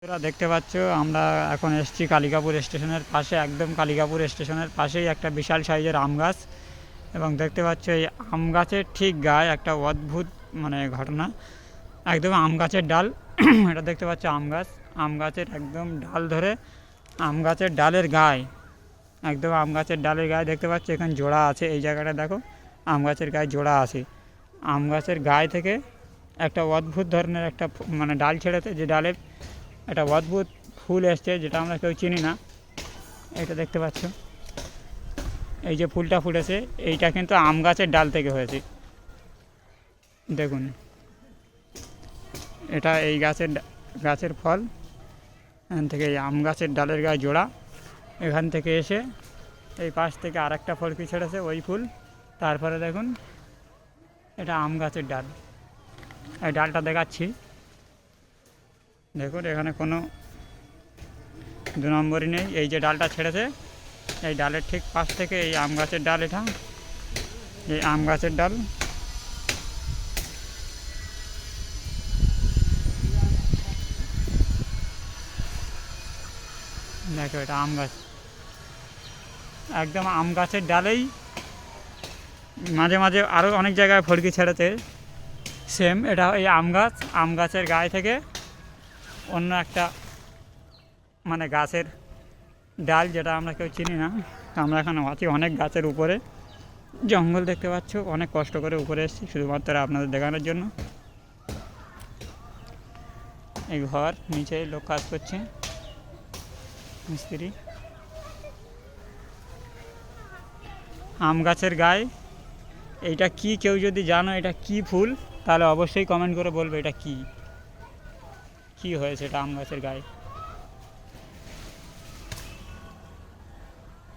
তোরা দেখতে পাচ্ছ আমরা এখন এসেছি কালিকাপুর স্টেশনের পাশে, একদম কালিকাপুর স্টেশনের পাশেই একটা বিশাল সাইজের আম গাছ। এবং দেখতে পাচ্ছ এই আম গাছের ঠিক গায়ে একটা অদ্ভুত ঘটনা, একদম আম গাছের ডাল এটা দেখতে পাচ্ছ আম গাছের একদম ডাল ধরে আম গাছের ডালের গায়ে, একদম আম গাছের ডালের গায়ে দেখতে পাচ্ছ এখানে জোড়া আছে। এই জায়গাটা দেখো, আম গাছের গায়ে জোড়া আছে। আম গাছের গায়ে থেকে একটা অদ্ভুত ধরনের একটা ডাল ছেড়েছে, যে ডালে একটা অদ্ভুত ফুল এসছে, যেটা আমরা কেউ চিনি না। এটা দেখতে পাচ্ছ, এই যে ফুলটা ফুটেছে, এইটা কিন্তু আম গাছের ডাল থেকে হয়েছে। দেখুন, এটা এই গাছের ফল। এখান থেকে এই আম গাছের ডালের গায়ে জোড়া, এখান থেকে এসে এই পাশ থেকে আর একটা ফলকি ছেড়েছে, ওই ফুল। তারপরে দেখুন, এটা আম গাছের ডাল। এই ডালটা দেখাচ্ছি, দেখুন এখানে কোনো দু নম্বরই নেই। এই যে ডালটা ছেড়েছে, এই ডালের ঠিক পাশ থেকে এই আম গাছের ডাল, এটা এই আম গাছের ডাল। দেখো, এটা আম গাছ, একদম আম গাছের ডালেই মাঝে মাঝে আরও অনেক জায়গায় ফলকি ছেড়েছে সেম। এটা এই আম গাছের গায়ে থেকে অন্য একটা গাছের ডাল, যেটা আমরা কেউ চিনি না। আমরা এখানে আছি অনেক গাছের উপরে, জঙ্গল দেখতে পাচ্ছ, অনেক কষ্ট করে উপরে এসেছি শুধুমাত্র আপনাদের দেখানোর জন্য। এই ঘর, নিচে লোক কাজ করছে, মিস্ত্রি। আম গাছের গায়ে এইটা কি, কেউ যদি জানো এটা কি ফুল, তাহলে অবশ্যই কমেন্ট করে বলবে এটা কি হয়েছে এটা আম গাছের গায়ে।